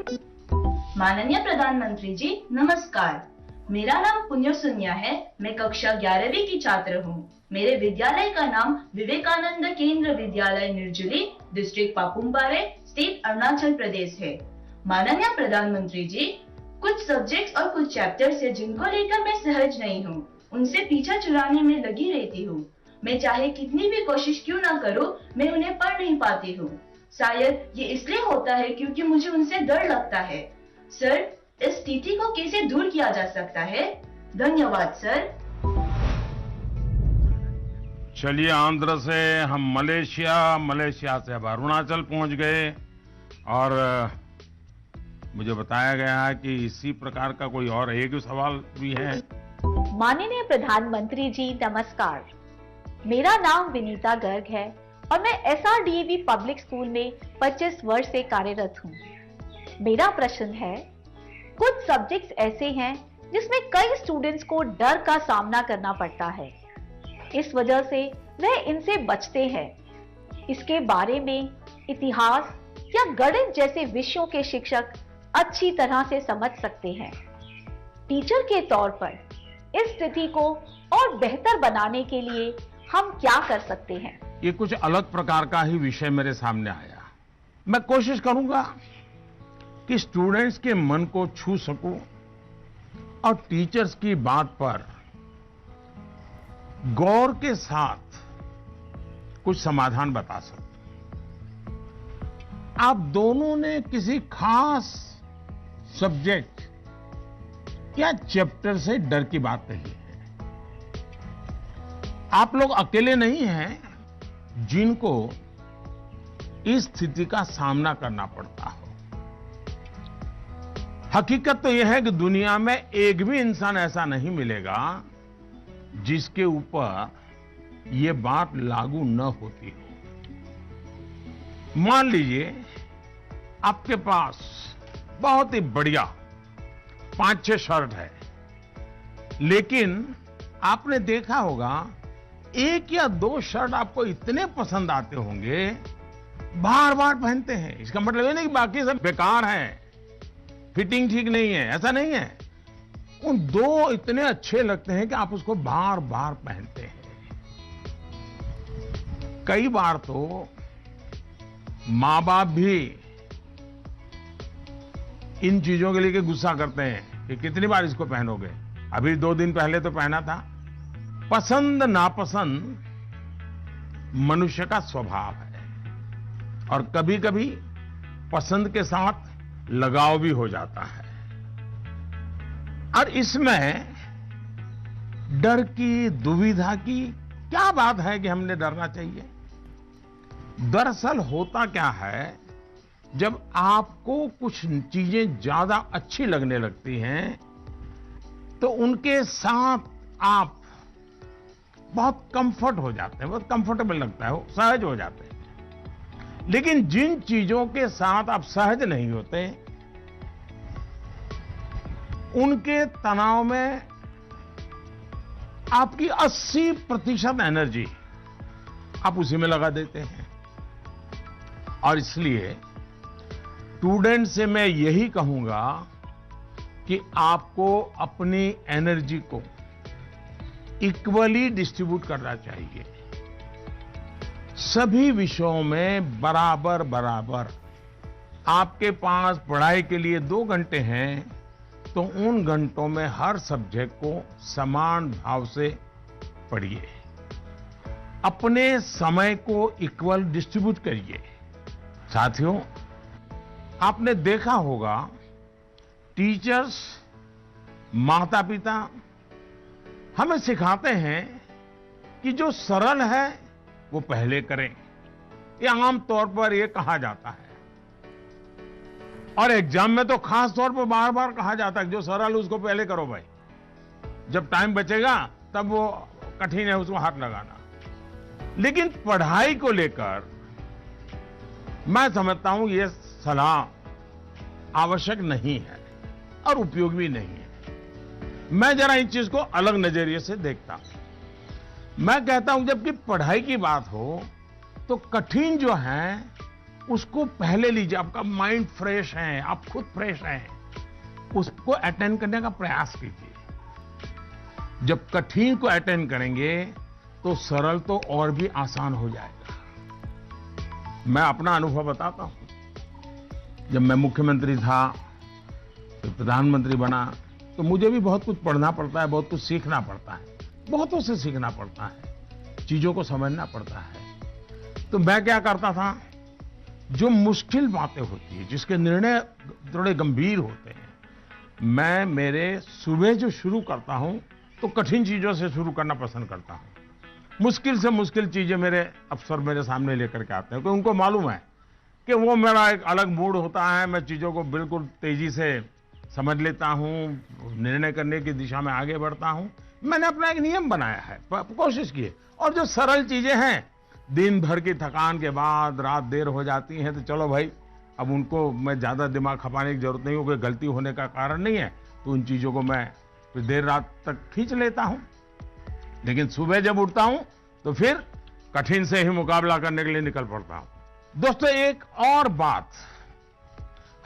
माननीय प्रधानमंत्री जी नमस्कार। मेरा नाम पुण्य सुन्या है। मैं कक्षा 11वीं की छात्र हूँ। मेरे विद्यालय का नाम विवेकानंद केंद्र विद्यालय निर्जुली, डिस्ट्रिक्ट पापुमपारे, स्टेट अरुणाचल प्रदेश है। माननीय प्रधानमंत्री जी, कुछ सब्जेक्ट्स और कुछ चैप्टर्स है जिनको लेकर मैं सहज नहीं हूँ, उनसे पीछा छुड़ाने में लगी रहती हूँ। मैं चाहे कितनी भी कोशिश क्यों ना करूँ, मैं उन्हें पढ़ नहीं पाती हूँ। शायद ये इसलिए होता है क्योंकि मुझे उनसे डर लगता है। सर, इस स्थिति को कैसे दूर किया जा सकता है? धन्यवाद सर। चलिए, आंध्र से हम मलेशिया से अब अरुणाचल पहुंच गए और मुझे बताया गया है कि इसी प्रकार का कोई और एक सवाल भी है। माननीय प्रधानमंत्री जी नमस्कार। मेरा नाम विनीता गर्ग है और मैं SRDAV पब्लिक स्कूल में 25 वर्ष से कार्यरत हूँ। मेरा प्रश्न है, कुछ सब्जेक्ट्स ऐसे हैं जिसमें कई स्टूडेंट्स को डर का सामना करना पड़ता है। इस वजह से वह इनसे बचते हैं। इसके बारे में इतिहास या गणित जैसे विषयों के शिक्षक अच्छी तरह से समझ सकते हैं। टीचर के तौर पर इस स्थिति को और बेहतर बनाने के लिए हम क्या कर सकते हैं? ये कुछ अलग प्रकार का ही विषय मेरे सामने आया। मैं कोशिश करूंगा कि स्टूडेंट्स के मन को छू सकूं और टीचर्स की बात पर गौर के साथ कुछ समाधान बता सकूं। आप दोनों ने किसी खास सब्जेक्ट या चैप्टर से डर की बात कही है। आप लोग अकेले नहीं हैं जिनको इस स्थिति का सामना करना पड़ता हो। हकीकत तो यह है कि दुनिया में एक भी इंसान ऐसा नहीं मिलेगा जिसके ऊपर यह बात लागू न होती हो। मान लीजिए आपके पास बहुत ही बढ़िया 5-6 शर्ट है, लेकिन आपने देखा होगा 1 या 2 शर्ट आपको इतने पसंद आते होंगे, बार बार पहनते हैं। इसका मतलब ये नहीं कि बाकी सब बेकार हैं, फिटिंग ठीक नहीं है, ऐसा नहीं है। उन 2 इतने अच्छे लगते हैं कि आप उसको बार बार पहनते हैं। कई बार तो माँ बाप भी इन चीजों के लिए गुस्सा करते हैं कि कितनी बार इसको पहनोगे, अभी 2 दिन पहले तो पहना था। पसंद नापसंद मनुष्य का स्वभाव है और कभी कभी पसंद के साथ लगाव भी हो जाता है। और इसमें डर की, दुविधा की क्या बात है कि हमने डरना चाहिए? दरअसल होता क्या है, जब आपको कुछ चीजें ज्यादा अच्छी लगने लगती हैं तो उनके साथ आप बहुत कंफर्ट हो जाते हैं, बहुत कंफर्टेबल लगता है, सहज हो जाते हैं। लेकिन जिन चीजों के साथ आप सहज नहीं होते, उनके तनाव में आपकी 80% एनर्जी आप उसी में लगा देते हैं। और इसलिए स्टूडेंट से मैं यही कहूंगा कि आपको अपनी एनर्जी को इक्वली डिस्ट्रीब्यूट करना चाहिए। सभी विषयों में बराबर बराबर। आपके पास पढ़ाई के लिए 2 घंटे हैं तो उन घंटों में हर सब्जेक्ट को समान भाव से पढ़िए। अपने समय को इक्वल डिस्ट्रीब्यूट करिए। साथियों, आपने देखा होगा टीचर्स, माता पिता हमें सिखाते हैं कि जो सरल है वो पहले करें। ये आम तौर पर ये कहा जाता है और एग्जाम में तो खास तौर पर बार बार कहा जाता है कि जो सरल उसको पहले करो भाई, जब टाइम बचेगा तब वो कठिन है उसको हाथ लगाना। लेकिन पढ़ाई को लेकर मैं समझता हूं ये सलाह आवश्यक नहीं है और उपयोगी भी नहीं है। मैं जरा इस चीज को अलग नजरिए से देखता हूं। मैं कहता हूं जबकि पढ़ाई की बात हो तो कठिन जो है उसको पहले लीजिए। आपका माइंड फ्रेश है, आप खुद फ्रेश हैं, उसको अटेंड करने का प्रयास कीजिए। जब कठिन को अटेंड करेंगे तो सरल तो और भी आसान हो जाएगा। मैं अपना अनुभव बताता हूं। जब मैं मुख्यमंत्री था, फिर प्रधानमंत्री बना, तो मुझे भी बहुत कुछ पढ़ना पड़ता है, बहुत कुछ सीखना पड़ता है, बहुतों से सीखना पड़ता है, चीजों को समझना पड़ता है। तो मैं क्या करता था, जो मुश्किल बातें होती है, जिसके निर्णय थोड़े गंभीर होते हैं, मैं मेरे सुबह जो शुरू करता हूं तो कठिन चीजों से शुरू करना पसंद करता हूं। मुश्किल से मुश्किल चीजें मेरे अफसर मेरे सामने लेकर के आते हैं, क्योंकि उनको मालूम है कि वो मेरा एक अलग मूड होता है, मैं चीजों को बिल्कुल तेजी से समझ लेता हूं, निर्णय करने की दिशा में आगे बढ़ता हूं। मैंने अपना एक नियम बनाया है, कोशिश की है। और जो सरल चीजें हैं, दिन भर की थकान के बाद रात देर हो जाती है, तो चलो भाई, अब उनको मैं ज्यादा दिमाग खपाने की जरूरत नहीं हो, कोई गलती होने का कारण नहीं है, तो उन चीजों को मैं फिर देर रात तक खींच लेता हूं। लेकिन सुबह जब उठता हूं तो फिर कठिन से ही मुकाबला करने के लिए निकल पड़ता हूं। दोस्तों, एक और बात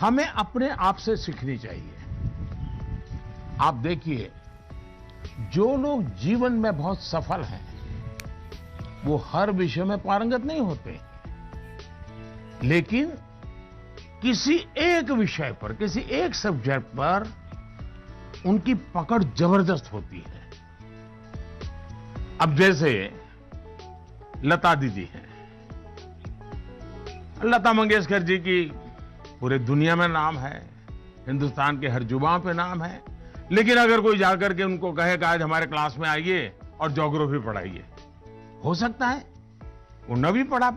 हमें अपने आप से सीखनी चाहिए। आप देखिए, जो लोग जीवन में बहुत सफल हैं, वो हर विषय में पारंगत नहीं होते, लेकिन किसी एक विषय पर, किसी एक सब्जेक्ट पर उनकी पकड़ जबरदस्त होती है। अब जैसे लता दीदी हैं, लता मंगेशकर जी की पूरे दुनिया में नाम है, हिंदुस्तान के हर जुबान पे नाम है, लेकिन अगर कोई जाकर के उनको कहे कि आज हमारे क्लास में आइए और ज्योग्राफी पढ़ाइए, हो सकता है वो न भी पढ़ा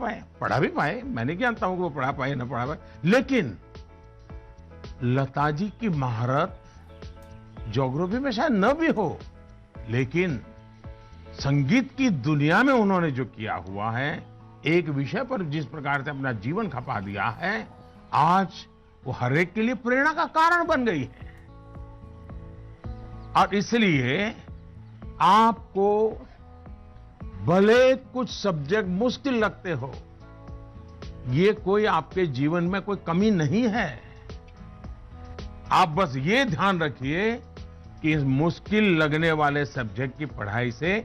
भी पाए, मैं नहीं जानता हूं कि वो पढ़ा पाए न पढ़ा पाए, लेकिन लता जी की महारत ज्योग्राफी में शायद न भी हो, लेकिन संगीत की दुनिया में उन्होंने जो किया हुआ है, एक विषय पर जिस प्रकार से अपना जीवन खपा दिया है, आज वो हर एक के लिए प्रेरणा का कारण बन गई है। और इसलिए आपको भले कुछ सब्जेक्ट मुश्किल लगते हो, ये कोई आपके जीवन में कोई कमी नहीं है। आप बस ये ध्यान रखिए कि इस मुश्किल लगने वाले सब्जेक्ट की पढ़ाई से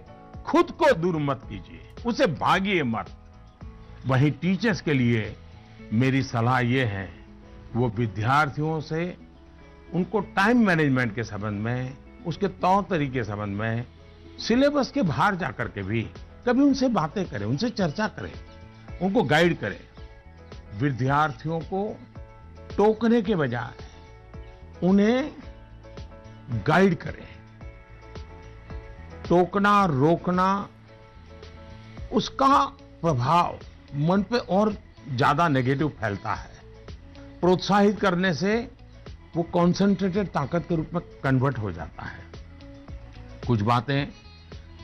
खुद को दूर मत कीजिए, उसे भागिए मत। वहीं टीचर्स के लिए मेरी सलाह ये है, वो विद्यार्थियों से उनको टाइम मैनेजमेंट के संबंध में, उसके तौर तरीके के संबंध में, सिलेबस के बाहर जाकर के भी कभी उनसे बातें करें, उनसे चर्चा करें, उनको गाइड करें। विद्यार्थियों को टोकने के बजाय उन्हें गाइड करें। टोकना, रोकना, उसका प्रभाव मन पे और ज्यादा नेगेटिव फैलता है। प्रोत्साहित करने से वो कॉन्सेंट्रेटेड ताकत के रूप में कन्वर्ट हो जाता है। कुछ बातें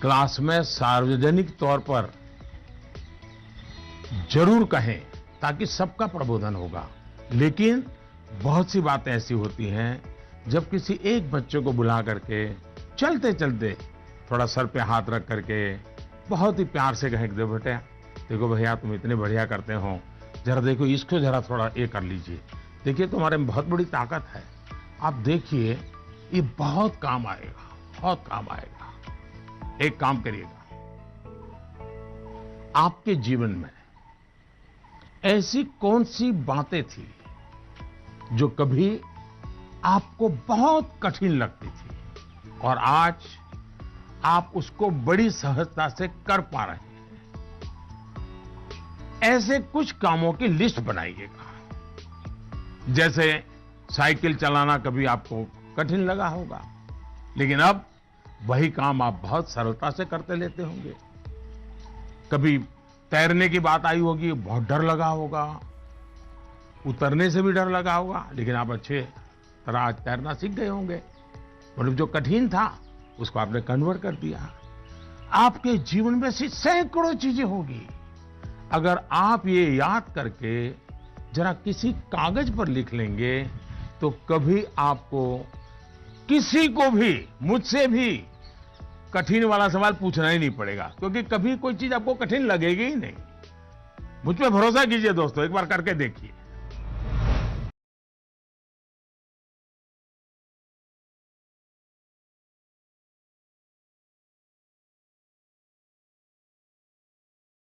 क्लास में सार्वजनिक तौर पर जरूर कहें ताकि सबका प्रबोधन होगा, लेकिन बहुत सी बातें ऐसी होती हैं जब किसी एक बच्चे को बुला करके चलते चलते थोड़ा सर पे हाथ रख करके बहुत ही प्यार से कहें, दे बेटे, देखो भैया तुम इतने बढ़िया करते हो, जरा देखो इसको जरा थोड़ा ये कर लीजिए, देखिए तुम्हारे में बहुत बड़ी ताकत है, आप देखिए ये बहुत काम आएगा, बहुत काम आएगा। एक काम करिएगा, आपके जीवन में ऐसी कौन सी बातें थी जो कभी आपको बहुत कठिन लगती थी और आज आप उसको बड़ी सहजता से कर पा रहे हैं? ऐसे कुछ कामों की लिस्ट बनाइएगा। जैसे साइकिल चलाना कभी आपको कठिन लगा होगा, लेकिन अब वही काम आप बहुत सरलता से करते लेते होंगे। कभी तैरने की बात आई होगी, बहुत डर लगा होगा, उतरने से भी डर लगा होगा, लेकिन आप अच्छे तरह आज तैरना सीख गए होंगे। मतलब जो कठिन था उसको आपने कन्वर्ट कर दिया। आपके जीवन में ऐसी सैकड़ों चीजें होगी, अगर आप ये याद करके जरा किसी कागज पर लिख लेंगे तो कभी आपको किसी को भी, मुझसे भी कठिन वाला सवाल पूछना ही नहीं पड़ेगा, क्योंकि कभी कोई चीज आपको कठिन लगेगी ही नहीं। मुझ पे भरोसा कीजिए दोस्तों, एक बार करके देखिए।